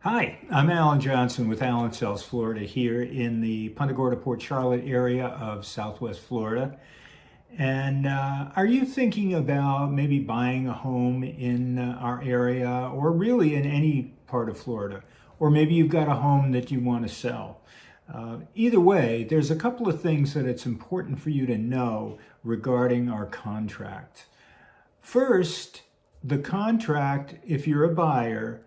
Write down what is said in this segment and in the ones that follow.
Hi, I'm Alan Johnson with Alan Sells Florida here in the Punta Gorda, Port Charlotte area of Southwest Florida. And are you thinking about maybe buying a home in our area or really in any part of Florida? Or maybe you've got a home that you want to sell. Either way, there's a couple of things that it's important for you to know regarding our contract. First, the contract, if you're a buyer,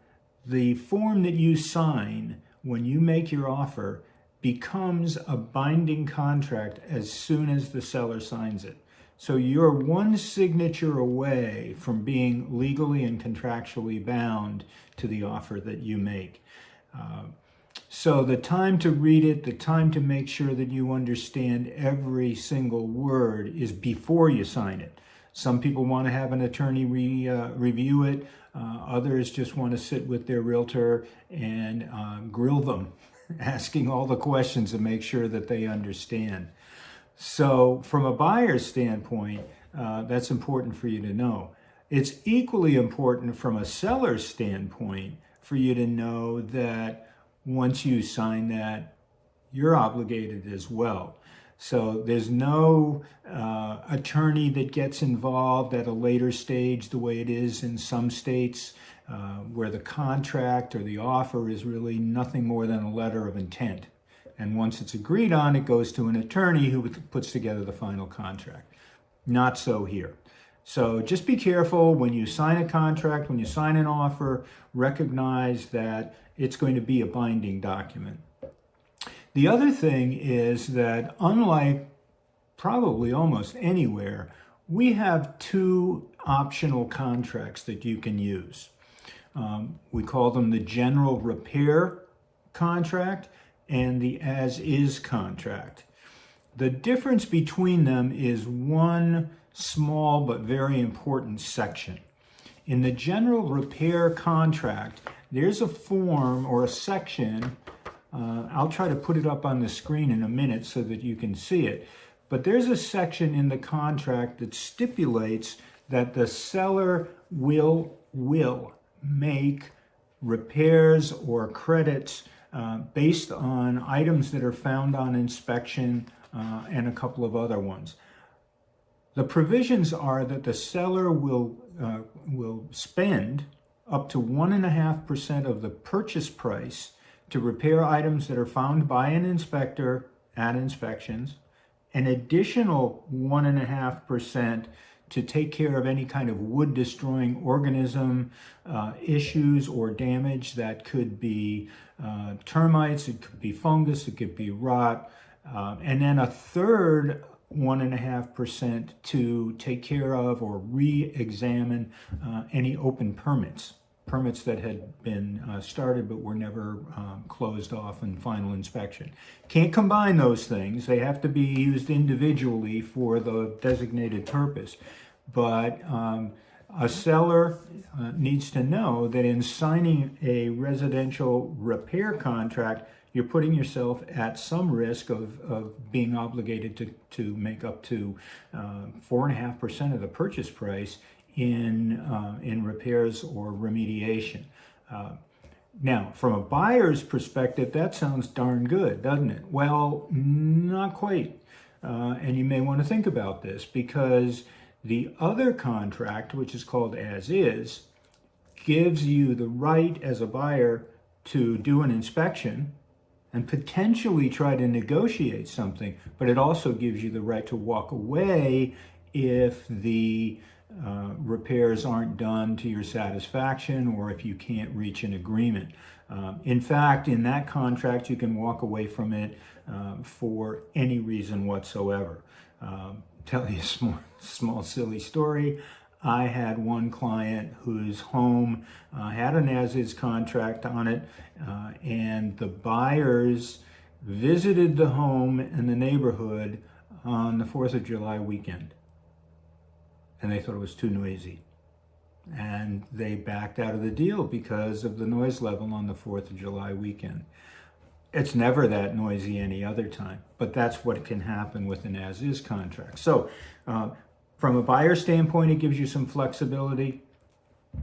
the form that you sign when you make your offer becomes a binding contract as soon as the seller signs it. So you're one signature away from being legally and contractually bound to the offer that you make. So the time to read it, the time to make sure that you understand every single word is before you sign it. Some people want to have an attorney review it. Others just want to sit with their realtor and grill them, asking all the questions to make sure that they understand. So from a buyer's standpoint, that's important for you to know. It's equally important from a seller's standpoint for you to know that once you sign that, you're obligated as well. So there's no attorney that gets involved at a later stage the way it is in some states where the contract or the offer is really nothing more than a letter of intent. And once it's agreed on, it goes to an attorney who puts together the final contract. Not so here. So just be careful when you sign a contract, when you sign an offer, recognize that it's going to be a binding document. The other thing is that unlike probably almost anywhere, we have two optional contracts that you can use. We call them the general repair contract and the as-is contract. The difference between them is one small but very important section. In the general repair contract, there's a form or a section. I'll try to put it up on the screen in a minute so that you can see it. But there's a section in the contract that stipulates that the seller will make repairs or credits based on items that are found on inspection and a couple of other ones. The provisions are that the seller will spend up to 1.5% of the purchase price to repair items that are found by an inspector at inspections, an additional 1.5% to take care of any kind of wood destroying organism issues or damage that could be termites, it could be fungus, it could be rot, and then a third 1.5% to take care of or re-examine any open permits that had been started but were never closed off in final inspection. Can't combine those things. They have to be used individually for the designated purpose. But a seller needs to know that in signing a residential repair contract, you're putting yourself at some risk of being obligated to make up to 4.5% of the purchase price in repairs or remediation. Now, from a buyer's perspective, that sounds darn good, doesn't it? Well, not quite. And you may want to think about this because the other contract, which is called as is, gives you the right as a buyer to do an inspection and potentially try to negotiate something, but it also gives you the right to walk away if the repairs aren't done to your satisfaction or if you can't reach an agreement. In fact, in that contract, you can walk away from it for any reason whatsoever. Tell you a small silly story. I had one client whose home had an as-is contract on it, and the buyers visited the home and the neighborhood on the 4th of July weekend. And they thought it was too noisy. And they backed out of the deal because of the noise level on the 4th of July weekend. It's never that noisy any other time, but that's what can happen with an as-is contract. So from a buyer standpoint, it gives you some flexibility.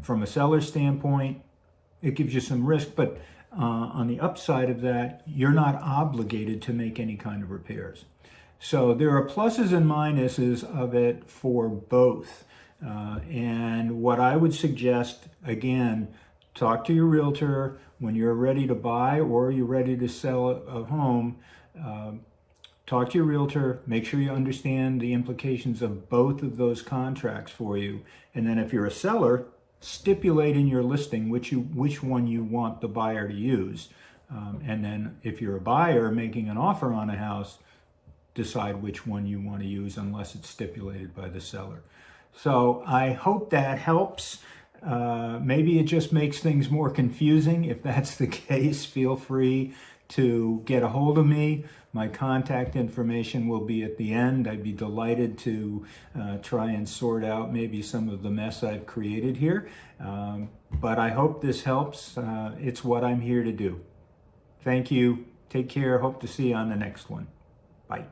From a seller standpoint, it gives you some risk, but on the upside of that, you're not obligated to make any kind of repairs. So there are pluses and minuses of it for both. And what I would suggest, again, talk to your realtor when you're ready to buy or you're ready to sell a home. Talk to your realtor, make sure you understand the implications of both of those contracts for you. And then if you're a seller, stipulate in your listing which one you want the buyer to use. And then if you're a buyer making an offer on a house, decide which one you want to use unless it's stipulated by the seller. So I hope that helps. Maybe it just makes things more confusing. If that's the case, feel free to get a hold of me. My contact information will be at the end. I'd be delighted to try and sort out maybe some of the mess I've created here. But I hope this helps. It's what I'm here to do. Thank you. Take care. Hope to see you on the next one. Bye.